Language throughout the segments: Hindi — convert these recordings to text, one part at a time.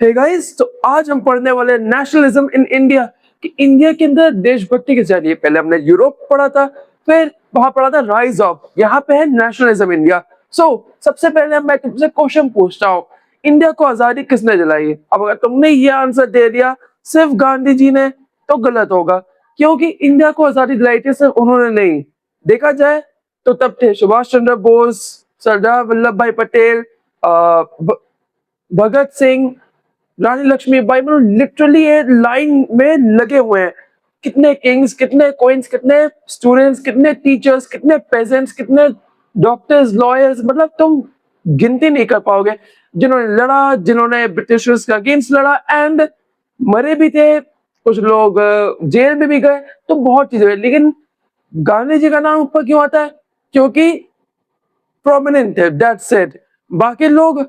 हे गाइस, तो आज हम पढ़ने वाले नेशनलिज्म इन इंडिया कि इंडिया के अंदर देशभक्ति के जरिए। पहले हमने यूरोप पढ़ा था, फिर वहां पढ़ा था राइज ऑफ, यहाँ पे है नेशनलिज्म इंडिया। सबसे पहले मैं तुमसे क्वेश्चन पूछता हूँ, इंडिया को आजादी किसने दिलाई? अब अगर तुमने ये आंसर दे दिया सिर्फ गांधी जी ने, तो गलत होगा, क्योंकि इंडिया को आजादी दिलाई थी सिर्फ उन्होंने नहीं। देखा जाए तो तब थे सुभाष चंद्र बोस, सरदार वल्लभ भाई पटेल, भगत सिंह, रानी लक्ष्मीबाई। मतलब लिटरली ये लाइन में लगे हुए हैं। कितने किंग्स, कितने क्वींस, कितने स्टूडेंट्स, कितने टीचर्स, कितने पेजेंट्स, कितने डॉक्टर्स, लॉयर्स, मतलब तुम गिनती नहीं कर पाओगे जिन्होंने लड़ा, जिन्होंने ब्रिटिशर्स के अगेंस्ट लड़ा एंड मरे भी थे। कुछ लोग जेल में भी गए, तो बहुत चीजें हुई। लेकिन गांधी जी का नाम ऊपर क्यों आता है? क्योंकि प्रोमिनेंट है, दैट्स इट। बाकी लोग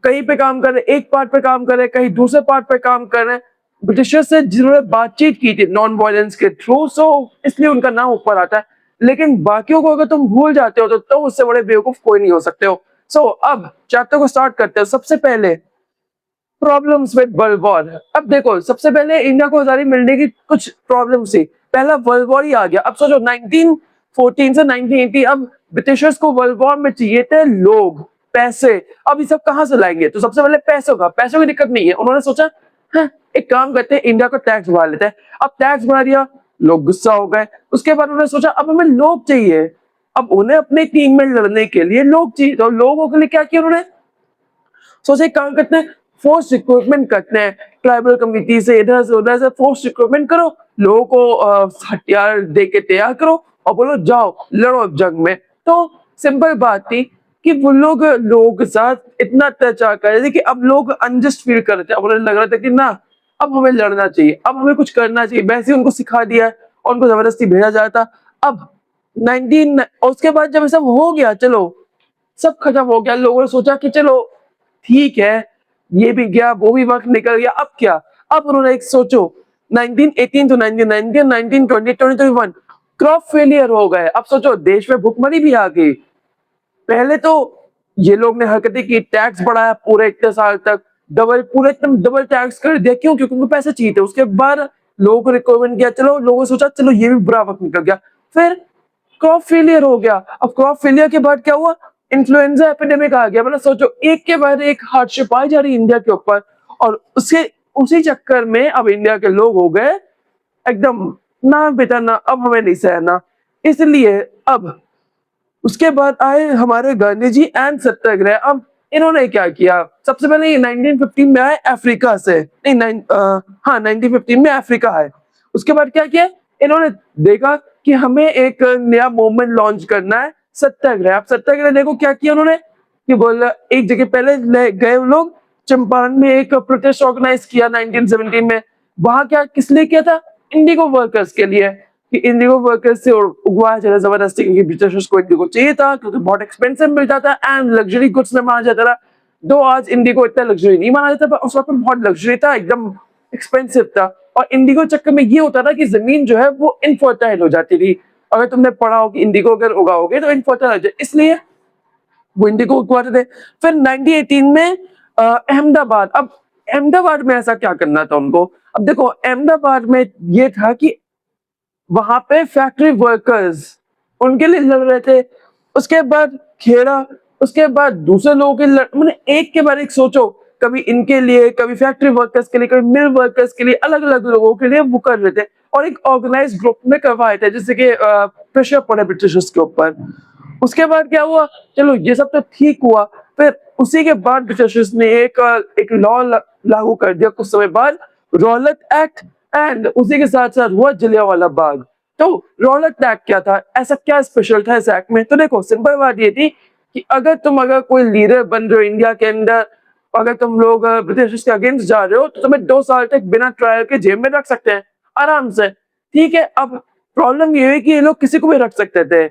कहीं पे काम कर रहे, एक पार्ट पे काम कर रहे, कहीं दूसरे पार्ट पे काम कर रहे हैं। ब्रिटिशर्स से जिन्होंने बातचीत की थी नॉन वायलेंस के थ्रू, इसलिए उनका नाम ऊपर आता है। लेकिन बाकियों को अगर तुम भूल जाते हो तो उससे बड़े बेवकूफ कोई नहीं हो सकते हो। अब चैप्टर को स्टार्ट करते हैं। सबसे पहले प्रॉब्लम्स विद वर्ल्ड वॉर। अब देखो, सबसे पहले इंडिया को आजादी मिलने की कुछ प्रॉब्लम थी। पहला वर्ल्ड वॉर ही आ गया। अब सोचो 1914 से 1980, अब ब्रिटिशर्स को वर्ल्ड वॉर में चाहिए थे लोग, पैसे। अब ये सब कहां से लाएंगे? तो सबसे पहले पैसों की दिक्कत नहीं है। उन्होंने सोचा, हाँ, एक काम करते हैं, इंडिया को टैक्स बढ़ा लेते हैं। अब टैक्स बढ़ा दिया, लोग गुस्सा हो गए। उसके बाद उन्होंने सोचा अब हमें लोग चाहिए। अब उन्हें अपनी टीम में लड़ने के लिए लोग चाहिए। तो लोगों के लिए क्या किया उन्होंने? सोचे एक काम करते हैं, फोर्स रिक्रूटमेंट करते हैं। ट्राइबल कम्युनिटी से इधर से उधर से फोर्स रिक्रूटमेंट करो, लोगों को हथियार दे के तैयार करो और बोलो जाओ लड़ो जंग में। तो सिंपल बात थी कि वो लोगों के साथ इतना अत्याचार कर रहे थे कि अब लोग अनजस्ट फील कर रहे थे। अब उन्हें लग रहा था कि ना, अब हमें लड़ना चाहिए, अब हमें कुछ करना चाहिए। वैसे ही उनको सिखा दिया है और उनको जबरदस्ती भेजा जाता था। अब 19 और उसके बाद जब सब हो गया, चलो सब खत्म हो गया, लोगों ने सोचा कि चलो ठीक है, ये भी गया, वो भी वक्त निकल गया, अब क्या? अब उन्होंने एक सोचो, 1918 to 1990, 1920, 2021 क्रॉप फेलियर हो गए। अब सोचो देश में भुखमरी भी आ गई। पहले तो ये लोग ने हरकतें की, टैक्स बढ़ाया पूरे इतने साल तक, पूरे एकदम डबल टैक्स कर दिया। क्यों? क्योंकि उनको पैसे चाहिए थे। उसके बाद लोगों को रिकमेंड किया, चलो लोगों ने सोचा चलो ये भी बुरा वक्त निकल गया। फिर क्रॉप फेलियर हो गया। अब क्रॉप फेलियर के बाद क्या हुआ? इन्फ्लुएंजा एपिडेमिक आ गया। मतलब सोचो एक के बाद एक हार्डशिप आई जा रही इंडिया के ऊपर, और उसके उसी चक्कर में अब इंडिया के लोग हो गए एकदम, ना बेटा ना, अब हमें नहीं सहना। इसलिए अब उसके बाद आए हमारे गांधी जी एंड सत्याग्रह। अब इन्होंने क्या किया? सबसे पहले ये 1915 में आए अफ्रीका से, नहीं हाँ 1915 में अफ्रीका आए। उसके बाद क्या किया इन्होंने? देखा कि हमें एक नया मूवमेंट लॉन्च करना है, सत्याग्रह। अब सत्याग्रह देखो क्या किया उन्होंने कि बोला, एक जगह पहले गए वो लोग चंपारण में, एक प्रोटेस्ट ऑर्गेनाइज किया 1917 में। वहां क्या किस लिए किया था? इंडिगो वर्कर्स के लिए, कि इंडिगो वर्कर्स से उगवाया जाता जबरदस्ती, क्योंकि ब्रिटिशर्स को इंडिगो चाहिए था, क्योंकि बहुत एक्सपेंसिव मिलता था एंड लग्जरी गुड्स में माना जाता था। दो आज इंडिगो इतना लग्जरी नहीं माना जाता, पर उस वक्त में बहुत लग्जरी था, एकदम एक्सपेंसिव था। और इंडिगो चक्कर में ये होता था कि जमीन जो है वो इनफर्टाइल हो जाती थी। अगर तुमने पढ़ा हो कि इंडिगो अगर उगाओगे तो इनफर्टाइल हो जाए, इसलिए वो इंडिगो उगवाते थे। फिर 1918 में अहमदाबाद। अब अहमदाबाद में ऐसा क्या करना था उनको? अब देखो अहमदाबाद में ये था कि वहां पे फैक्ट्री वर्कर्स उनके लिए लड़ रहे थे। उसके बाद खेड़ा, उसके बाद दूसरे लोगों के मतलब एक के बाद एक सोचो, कभी इनके लिए, कभी फैक्ट्री वर्कर्स के लिए, कभी मिल वर्कर्स के लिए, अलग अलग लोगों के लिए वो कर रहे थे और एक ऑर्गेनाइज ग्रुप में करवाए थे, जिससे कि प्रेशर पड़े ब्रिटिशर्स के ऊपर। उसके बाद क्या हुआ? चलो ये सब तो ठीक हुआ। फिर उसी के बाद ब्रिटिशर्स ने एक लॉ लागू कर दिया कुछ समय बाद, रौलट एक्ट। एंड उसी के साथ साथ हुआ जलियांवाला बाग। तो रौलट एक्ट क्या था? ऐसा क्या स्पेशल था इस एक्ट में? तो देखो सिंपल बात ये थी कि अगर कोई लीडर बन रहे हो इंडिया के अंदर, अगर तुम लोग ब्रिटिशर्स के अगेंस्ट जा रहे हो, तो तुम्हें 2 साल तक बिना ट्रायल के जेल में रख सकते हैं आराम से। ठीक है, अब प्रॉब्लम ये हुई कि ये लोग किसी को भी रख सकते थे।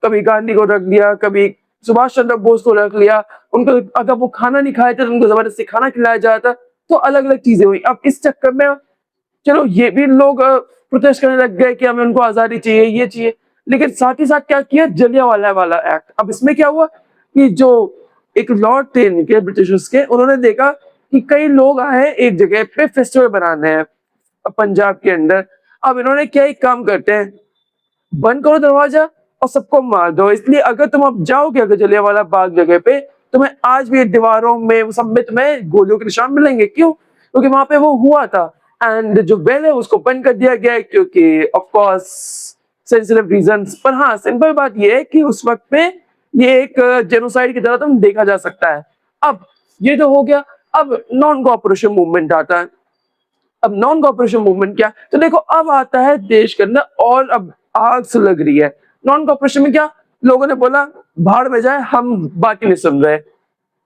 कभी गांधी को रख लिया, कभी सुभाष चंद्र बोस को रख लिया। उनको अगर वो खाना नहीं खाए थे तो उनको जबरदस्ती खाना खिलाया जाता। तो अलग अलग चीजें हुई। अब इस चक्कर में चलो ये भी लोग प्रोटेस्ट करने लग गए कि हमें उनको आजादी चाहिए, ये चाहिए। लेकिन साथ ही साथ क्या किया? जलियांवाला वाला एक्ट। अब इसमें क्या हुआ कि जो एक लॉर्ड थे इनके ब्रिटिशर्स के, उन्होंने देखा कि कई लोग आए एक जगह पे फेस्टिवल बनाने हैं पंजाब के अंदर। अब इन्होंने क्या एक काम करते हैं, बंद करो दरवाजा और सबको मार दो। इसलिए अगर तुम अब जाओगे अगर जलियांवाला बाग जगह पे, तुम्हें आज भी दीवारों में वो सब में तुम्हें गोलियों के निशान मिलेंगे। क्यों? क्योंकि वहां पे वो हुआ था एंड जो वेल है उसको बंद कर दिया गया है क्योंकि ऑफ कोर्स सेंसिटिव रीजंस। पर हाँ, सिंपल बात ये है कि उस वक्त पे ये एक जेनोसाइड की तरह तुम देखा जा सकता है। अब ये तो हो गया। अब नॉन कोऑपरेशन मूवमेंट आता है। अब नॉन कोऑपरेशन मूवमेंट क्या? तो देखो अब आता है देश के अंदर और अब आग सुलग रही है। नॉन कोऑपरेशन में क्या? लोगों ने बोला भाड़ में जाए, हम बाकी नहीं सुन रहे,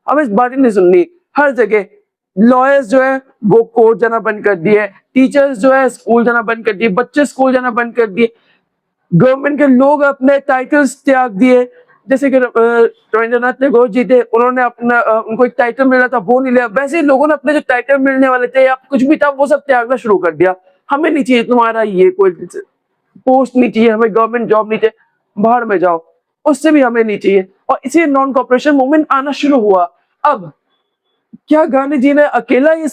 हमें बातें नहीं सुननी। हर जगह लॉयर्स जो है वो कोर्ट जाना बंद कर दिए, टीचर्स जो है स्कूल जाना बंद कर दिए, बच्चे स्कूल जाना बंद कर दिए, गवर्नमेंट के लोग अपने टाइटल्स त्याग दिए। जैसे कि रविंद्रनाथ टैगोर जी थे, उन्होंने अपना उनको एक टाइटल मिला था वो नहीं लिया। वैसे ही लोगों ने अपने जो टाइटल मिलने वाले थे या कुछ भी था वो सब त्यागना शुरू कर दिया। हमें नहीं चाहिए तुम्हारा ये कोई पोस्ट, नहीं चाहिए हमें, गवर्नमेंट जॉब नहीं चाहिए, बाहर में जाओ, उससे भी हमें नहीं चाहिए। और इसी नॉन कॉपरेशन मूवमेंट आना शुरू हुआ। अब क्या गांधी जी ने अकेले ये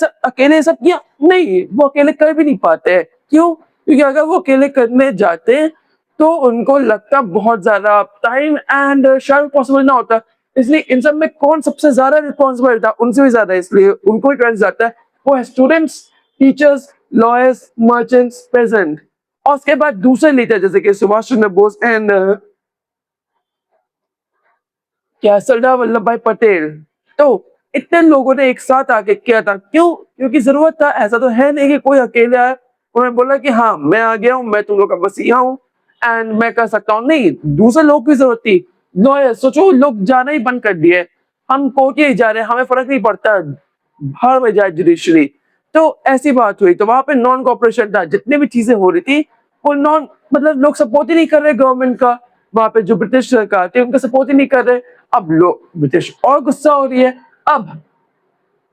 सब किया? नहीं, वो अकेले कर भी नहीं पाते हैं। क्यों? क्योंकि अगर वो अकेले करने जाते तो उनको लगता बहुत ज्यादा टाइम एंड शायद पॉसिबल ना होता। इसलिए इन सब में कौन सबसे ज्यादा रिस्पॉन्सिबल था? उनसे भी ज्यादा, इसलिए उनको ही ट्रेंड जाता है। वो है students, teachers, lawyers, merchants, peasant. और उसके बाद दूसरे लीडर जैसे कि सुभाष चंद्र बोस एंड क्या सरदार वल्लभ भाई पटेल। तो इतने लोगों ने एक साथ आके किया था। क्यों? क्योंकि जरूरत था। ऐसा तो है नहीं कि कोई अकेले आए, उन्होंने बोला कि हाँ मैं आ गया हूँ, मैं तुम लोग का मसीहा हूँ एंड मैं कर सकता हूँ। नहीं, दूसरे लोग की जरूरत थी। लॉयर सोचो, लोग जाना ही बंद कर दिए, हम कोर्ट ही जा रहे हैं, हमें फर्क नहीं पड़ता, बाहर में जाए जुडिशरी। तो ऐसी बात हुई, तो वहां पे नॉन कॉपरेशन था। जितनी भी चीजें हो रही थी वो नॉन, मतलब लोग सपोर्ट ही नहीं कर रहे गवर्नमेंट का। वहां पे जो ब्रिटिश सरकार थी उनका सपोर्ट ही नहीं कर रहे। अब लोग ब्रिटिश और गुस्सा हो रही है। अब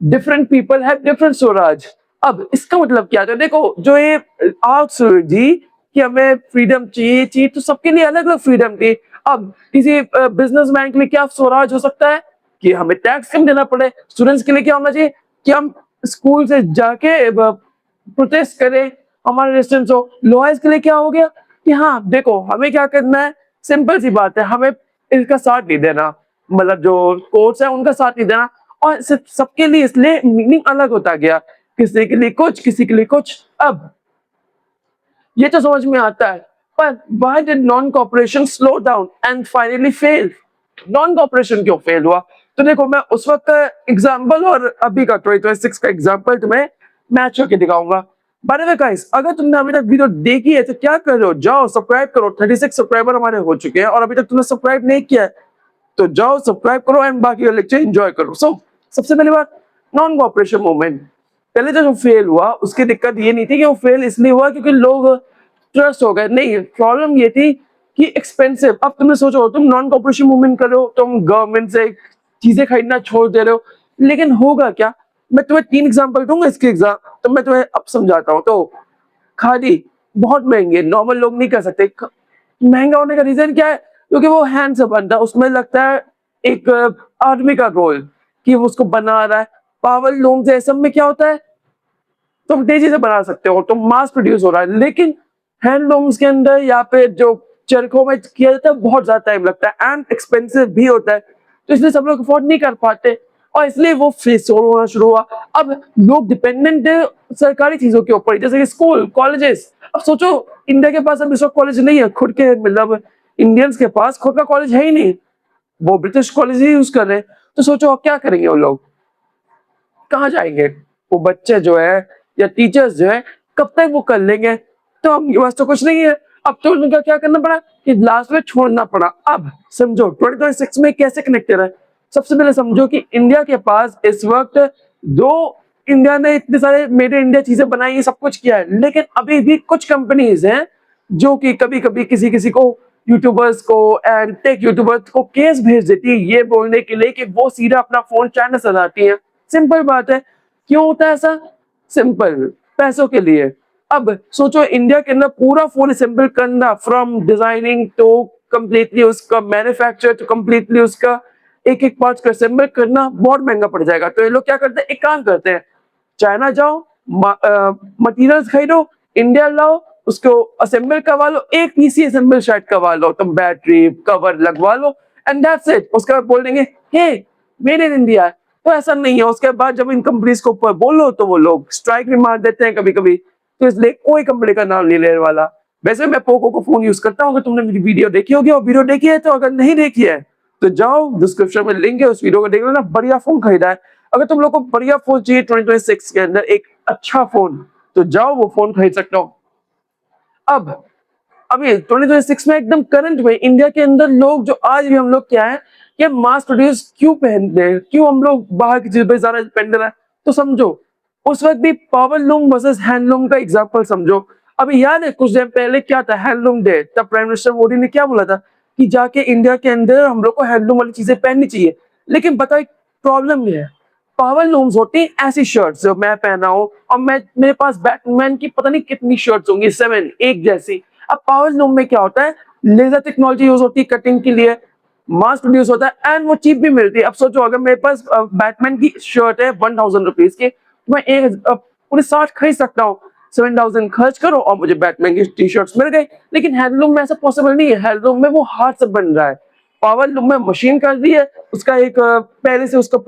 different people have different Swaraj. अब इसका मतलब क्या था? देखो जो ये आग जी कि हमें फ्रीडम चाहिए चाहिए, तो सबके लिए अलग अलग फ्रीडम थी। अब किसी बिजनेसमैन के लिए क्या स्वराज हो सकता है कि हमें टैक्स कम देना पड़े। स्टूडेंट्स के लिए क्या होना चाहिए कि हम स्कूल से जाके प्रोटेस्ट करें, हमारे रेजिस्टेंस हो। लॉयर्स के लिए क्या हो गया कि हाँ देखो हमें क्या करना है, सिंपल सी बात है, हमें इसका साथ नहीं देना, मतलब जो कोर्ट्स है उनका साथ नहीं देना। और सिर्फ सबके लिए इसलिए मीनिंग अलग होता गया, किसी के लिए कुछ, किसी के लिए कुछ। अब ये तो समझ में आता है, पर why did non cooperation slow down and finally fail? Non cooperation क्यों फेल हुआ? तो देखो मैं उस वक्त का एग्जाम्पल और अभी का 2026 का एग्जाम्पल तुम्हें मैच करके दिखाऊंगा। बाय द वे गाइस, अगर तुमने अभी तक वीडियो देखी है तो क्या कर रहे हो, जाओ सब्सक्राइब करो। 36 सब्सक्राइबर हमारे हो चुके हैं और अभी तक तुमने सब्सक्राइब नहीं किया है तो जाओ सब्सक्राइब करो एंड बाकी का लेक्चर एंजॉय करो। सबसे पहली बात, नॉन कॉपरेशन मूवमेंट पहले तो जो फेल हुआ उसकी दिक्कत ये नहीं थी कि वो फेल इसलिए हुआ क्योंकि लोग ट्रस्ट हो गए, नहीं, प्रॉब्लम ये थी कि एक्सपेंसिव। अब तुमने सोचो तुम नॉन कॉपरेशन मूवमेंट कर रहे हो, तुम गवर्नमेंट से चीजें खरीदना छोड़ दे रहे हो, लेकिन होगा क्या? मैं तुम्हें 3 एग्जांपल दूंगा इसके एग्जाम, तो मैं तुम्हें अब समझाता हूँ। तो खादी बहुत महंगी है, नॉर्मल लोग नहीं कर सकते। महंगा होने का रीजन क्या है? क्योंकि वो हैंड से बनता है, उसमें लगता है एक आदमी का रोल कि वो उसको बना रहा है। पावर लूम से सब में क्या होता है, तुम तेजी से बना सकते हो, तुम मास प्रोड्यूस हो रहा है। लेकिन हैंडलूम्स के अंदर या फिर जो चरखों में किया जाता है बहुत ज्यादा टाइम लगता है एंड एक्सपेंसिव भी होता है, तो इसलिए सब लोग अफोर्ड नहीं कर पाते और इसलिए वो फेस होना शुरू हुआ। अब लोग डिपेंडेंट है सरकारी चीजों के ऊपर, जैसे कि स्कूल, कॉलेजेस। अब सोचो इंडिया के पास अभी सब कॉलेज नहीं है खुद के, मतलब इंडियंस के पास खुद का कॉलेज है ही नहीं, वो ब्रिटिश कॉलेज ही यूज कर रहे हैं। तो सोचो अब क्या करेंगे वो लोग, कहाँ जाएंगे? वो बच्चे जो है या टीचर्स जो है कब तक वो कर लेंगे? तो उनके पास तो कुछ नहीं है। अब तो उनका क्या करना पड़ा कि लास्ट में छोड़ना पड़ा। अब समझो 2026 में कैसे कनेक्टेड है। सबसे पहले समझो कि इंडिया के पास इस वक्त दो, इंडिया ने इतने सारे मेड इन इंडिया चीजें बनाई है, सब कुछ किया है, लेकिन अभी भी कुछ कंपनीज हैं जो कि कभी कभी किसी किसी को, यूट्यूबर्स को एंड टेक यूट्यूबर्स को केस भेज देती है ये बोलने के लिए कि वो सीधा अपना फोन चाइना से लाती है। सिंपल बात है। क्यों होता है ऐसा? सिंपल, पैसों के लिए। अब सोचो इंडिया के अंदर पूरा फोन असेंबल करना, फ्रॉम डिजाइनिंग टू कंप्लीटली उसका मैन्युफैक्चर टू कंप्लीटली उसका एक एक पार्ट को असेंबल करना बहुत महंगा पड़ जाएगा। तो ये लोग क्या करते हैं, एक काम करते हैं, चाइना जाओ, मटेरियल्स खरीदो, इंडिया लाओ, उसको असेंबल करवा लो, एक पीसी असेंबल शायद करवा लो, तुम बैटरी कवर लगवा लो एंड दैट्स इट। उसके बाद बोल देंगे हे मेड इन इंडिया। तो ऐसा नहीं है, उसके बाद जब इन कंपनीज को ऊपर बोलो तो वो लोग स्ट्राइक भी मार देते हैं कभी कभी। तो इसलिए कोई कंपनी का नाम नहीं लेने वाला। वैसे मैं पोको को फोन यूज करता हूँ, अगर तुमने मेरी वीडियो देखी होगी और वीडियो देखी है, तो अगर नहीं देखी है तो जाओ डिस्क्रिप्शन में लिंक है, उस वीडियो को देख लेना, बढ़िया फोन खरीदा है। अगर तुम लोग को बढ़िया फोन चाहिए 2026 के अंदर एक अच्छा फोन, तो जाओ वो फोन खरीद सकते हो। अब अभी 2026 में एकदम करंट में इंडिया के अंदर लोग जो आज भी हम लोग क्या है कि मास प्रोड्यूस क्यों पहनते हैं, क्यों हम लोग बाहर की चीज पे ज्यादा डिपेंडेंट है। तो समझो उस वक्त भी पावर लूम वर्सेस हैंडलूम का एग्जांपल समझो। अभी याद है कुछ दिन पहले क्या था, हैंडलूम डे, तब प्राइम मिनिस्टर मोदी ने क्या बोला था कि जाके इंडिया के अंदर हम लोग को हैंडलूम वाली चीजें पहननी चाहिए। लेकिन बताओ एक प्रॉब्लम ये है, पावर लूम्स होती हैं ऐसी शर्ट्स जो मैं पहना हूं, और मैं मेरे पास बैटमैन की पता नहीं कितनी शर्ट्स होंगी, 7 एक जैसी। अब पावर लूम में क्या होता है, लेजर टेक्नोलॉजी यूज होती है कटिंग के लिए, मास प्रोड्यूस होता है एंड वो चीप भी मिलती है। अब सोचो अगर मेरे पास बैटमैन की शर्ट है 1000 रुपीज की, मैं एक पूरे 60 खरीद सकता हूँ, 7000 खर्च करो और मुझे बैटमैन की टी शर्ट्स मिल गई। लेकिन हैंडलूम में ऐसा पॉसिबल नहीं है, हैंडलूम में वो हाथ से बन रहा है, पावर लूम में मशीन कर दी है, उसका एक पहले से उसका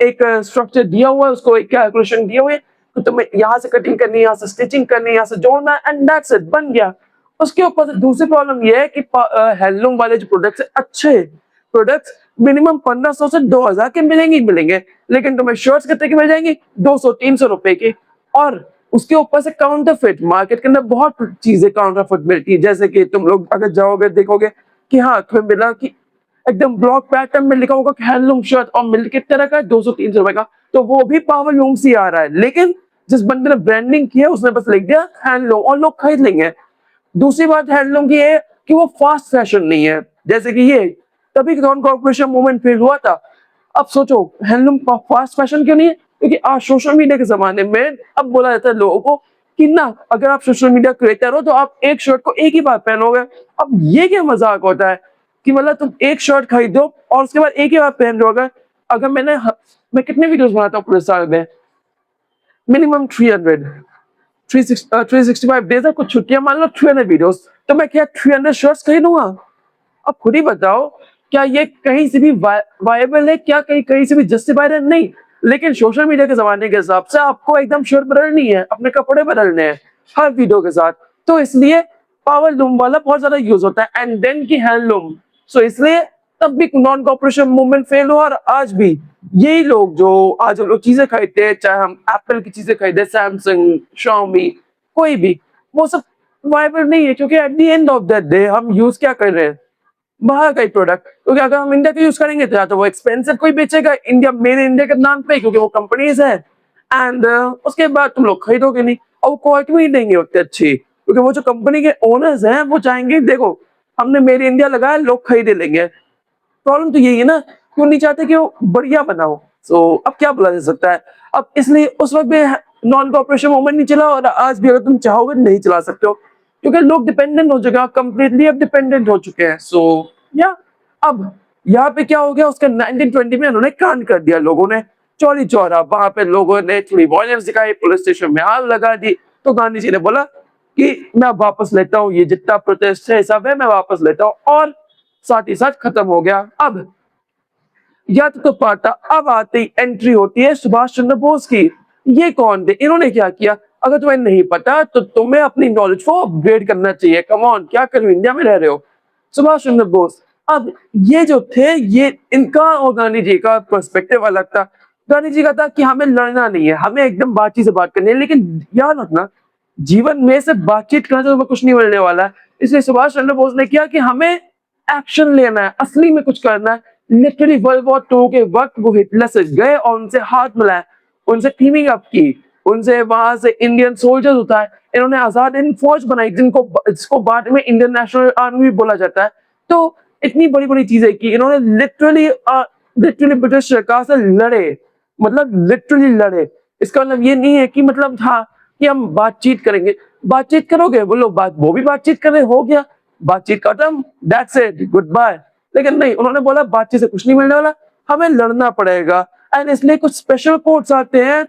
एक स्ट्रक्चर दिया हुआ है, उसको एक कैलकुलेशन दिया हुआ है, तो तुम्हें यहाँ से कटिंग करनी है, यहाँ से स्टिचिंग करनी है, यहाँ से जोड़ना है एंड दैट्स इट, बन गया। उसके ऊपर से दूसरी प्रॉब्लम ये है कि हैंडलूम वाले जो प्रोडक्ट्स है, अच्छे प्रोडक्ट्स मिनिमम 1500 से 2000 के मिलेंगे ही मिलेंगे, लेकिन तुम्हें शर्ट्स कितने की मिल जाएंगी, 200-300 रुपए की। और उसके ऊपर से काउंटरफिट, मार्केट के अंदर बहुत चीजें काउंटरफिट मिलती है, जैसे कि तुम लोग अगर जाओगे देखोगे कि हाँ तुम्हें मिला कि एकदम ब्लॉक पैटर्न में लिखा होगा कि हैंडलूम शर्ट, और मिल कितने तरह का है, 200-300 रुपए का, तो वो भी पावर लूम से आ रहा है, लेकिन जिस बंदे ने ब्रांडिंग किया उसने बस लिख दिया हैंडलूम और लोग खरीद लेंगे। दूसरी बात हैंडलूम की है कि वो फास्ट फैशन नहीं है, जैसे कि ये तभी नॉन कॉर्पोरेशन मूवमेंट फेल हुआ था। अब सोचो हैंडलूम फास्ट फैशन क्यों नहीं है, क्योंकि आज सोशल मीडिया के जमाने में अब बोला जाता है लोगों को कि ना अगर आप सोशल मीडिया क्रिएटर हो तो आप एक शर्ट को एक ही बार पहनोगे। अब ये क्या मजाक होता है कि मतलब तुम एक शर्ट खरीदो और उसके बाद एक ही बार पहन रहे हो। अगर अगर मैं कितने वीडियोस बनाता हूँ पूरे साल में, मिनिमम 365 डेज है, कुछ छुट्टियां मान लो 300 वीडियोस, तो मैं क्या 300 शर्ट्स खरीदूंगा? अब खुद ही बताओ, क्या ये कहीं से भी वायबल है, क्या कहीं कहीं से भी जस्टिफाइड है? नहीं। लेकिन सोशल मीडिया के जमाने के हिसाब से आपको एकदम शर्ट बदलनी है, अपने कपड़े बदलने हैं हर वीडियो के साथ, तो इसलिए पावर लूम वाला बहुत ज्यादा यूज होता है एंड देन की हैंडलूम। सो इसलिए तब भी नॉन कॉर्पोरेशन मूवमेंट फेल हुआ, और आज भी यही लोग जो आज हम लोग चीजें खरीदते हैं, चाहे हम एप्पल की चीजें खरीदे, सैमसंग, शाओमी, कोई भी, वो सब वायबल नहीं है, क्योंकि at the end of the day हम यूज क्या कर रहे हैं, बाहर का ही प्रोडक्ट। क्योंकि अगर हम इंडिया का यूज करेंगे तो या तो वो एक्सपेंसिव कोई बेचेगा इंडिया, मेरे इंडिया के नाम पे, क्योंकि वो कंपनीज है एंड उसके बाद तुम लोग खरीदोगे नहीं, और वो क्वालिटी भी देंगे उतनी अच्छी, क्योंकि वो जो कंपनी के ओनर्स हैं वो चाहेंगे देखो हमने मेरे इंडिया लगाया, लोग खरीद लेंगे। प्रॉब्लम तो यही है ना, क्यों नहीं चाहते कि वो बढ़िया बनाओ। सो अब क्या बोला जा सकता है, अब इसलिए उस वक्त भी नॉन कॉर्पोरेशन मूवमेंट नहीं चला, और आज भी अगर तुम चाहोगे नहीं चला सकते हो, क्योंकि लोग डिपेंडेंट हो चुके हैं, कंप्लीटली अब डिपेंडेंट हो चुके हैं। सो या अब यहाँ पे क्या हो गया, उसका 1920 में उन्होंने कांड कर दिया लोगों ने, चौरी चौरा, वहां पे लोगों ने थोड़ी वॉयलेंस दिखाई, पुलिस स्टेशन में आग लगा दी। तो गांधी जी ने बोला कि मैं वापस लेता हूँ, ये जितना प्रोटेस्ट है सब है मैं वापस लेता हूँ, और साथ ही साथ खत्म हो गया। अब या तो पाटा, अब आते ही एंट्री होती है सुभाष चंद्र बोस की। ये कौन थे, इन्होंने क्या किया, अगर तुम्हें नहीं पता तो तुम्हें अपनी नॉलेज को अपग्रेड करना चाहिए। कम ऑन, क्या करो, इंडिया में रह रहे हो। सुभाष चंद्र बोस, अब ये जो थे, ये इनका और गांधी जी का पर्सपेक्टिव अलग था। गांधी जी का था कि हमें लड़ना नहीं है, हमें एकदम बातचीत से बात करनी है, लेकिन याद रखना जीवन में से बातचीत करने से तुम्हें कुछ नहीं मिलने वाला है। इसलिए सुभाष चंद्र बोस ने किया कि हमें एक्शन लेना है, असली में कुछ करना है। लिटरली वर्ल्ड वॉर 2 के वक्त वो हिटलर से गए और उनसे हाथ मिलाए, उनसे टीमिंग अप की, उनसे वहां से इंडियन सोल्जर्स उठाए, इन्होंने आजाद हिंद फौज बनाई, जिसको बाद में इंडियन नेशनल आर्मी भी बोला जाता है। तो इतनी बड़ी बड़ी चीजें की इन्होंने, लिटरली ब्रिटिश सरकार से लड़े, मतलब लिटरली लड़े। इसका मतलब ये नहीं है कि मतलब हाँ कि हम बातचीत करेंगे, बातचीत करोगे, वो लोग वो भी बातचीत कर रहे, हो गया, बातचीत खत्म, दैट्स इट, गुड बाय। लेकिन नहीं, उन्होंने बोला बातचीत से कुछ नहीं मिलने वाला, हमें लड़ना पड़ेगा। एंड इसलिए कुछ स्पेशल कोट्स आते हैं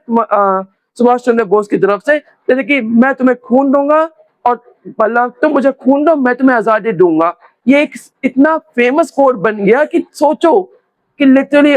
सुभाष चंद्र बोस की तरफ से, जैसे कि मैं तुम्हें खून दूंगा और मतलब तुम मुझे खून दो, मैं तुम्हें आजादी दूंगा। ये एक इतना फेमस कोट बन गया कि सोचो कि लिटरली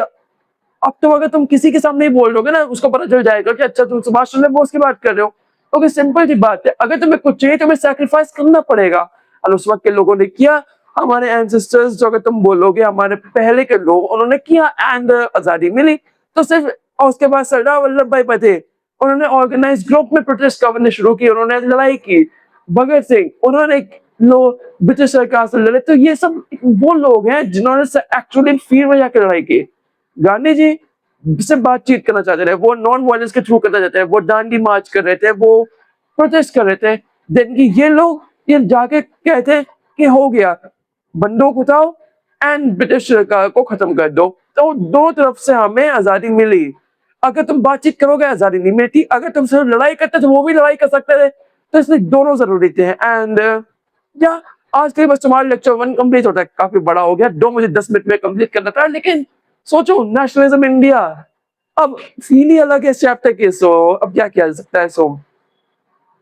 अब तो अगर तुम किसी के सामने ही बोल दोगे ना, उसको पता चल जाएगा कि अच्छा तुम सुभाष चंद्र बोस की बात कर रहे हो। क्योंकि सिंपल सी बात है, अगर तुम्हें कुछ चाहिए तुम्हें सैक्रिफाइस करना पड़ेगा, और उस वक्त के लोगों ने किया। हमारे एंसेस्टर्स जो अगर तुम बोलोगे हमारे पहले के लोग, उन्होंने किया एंड आजादी मिली। तो सिर्फ और उसके बाद सरदार वल्लभ भाई पटेल, उन्होंने ऑर्गेनाइज ग्रुप में प्रोटेस्ट करने शुरू की, उन्होंने लड़ाई की। भगत सिंह, उन्होंने लोग ब्रिटिश सरकार से लड़े। तो ये सब वो लोग हैं जिन्होंने एक्चुअली फील्ड में जाकर लड़ाई की। गांधी जी से बातचीत करना चाहते थे, वो नॉन वायलेंस के थ्रू करना चाहते थे, वो दांडी मार्च कर रहे थे, वो प्रोटेस्ट कर रहे थे। देन की ये लोग ये जाके कहते कि हो गया, बंदूक उठाओ एंड ब्रिटिश सरकार को खत्म कर दो। तो दो तरफ से हमें आजादी मिली। अगर तुम बातचीत करोगे आजादी नहीं मिलती, अगर तुम सिर्फ लड़ाई करते तो वो भी लड़ाई कर सकते थे। तो इसलिए दोनों जरूरी थे। एंड या आज के लिए बस तुम्हारा लेक्चर 1 कंप्लीट होता है, काफी बड़ा हो गया, 2 मुझे 10 मिनट में कंप्लीट करना था। लेकिन सोचो नेशनलिज्म इंडिया, अब फील ही अलग है इस चैप्टर की। सो अब क्या किया जा सकता है। सो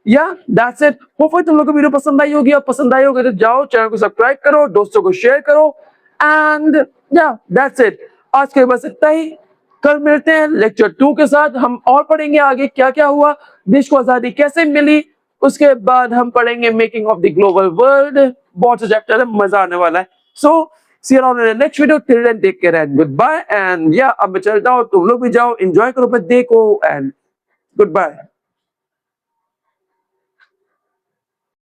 या दैट्स इट। होपफुली तुम लोगों को वीडियो पसंद आई होगी। अब पसंद आई होगी तो जाओ चैनल को सब्सक्राइब करो, दोस्तों को शेयर करो। एंड या दैट्स इट, आज के लिए बस इतना ही। कल मिलते हैं लेक्चर 2 के साथ। हम और पढ़ेंगे आगे क्या क्या हुआ, देश को आजादी कैसे मिली। उसके बाद हम पढ़ेंगे making of the global world. बहुत से चैप्टर है, मजा आने वाला है। So see you on in the next video. Till then take care and good bye. And या अब मैं चलता हूं, तुम लोग भी जाओ, एंजॉय करो बर्थडे को एंड गुड बाय।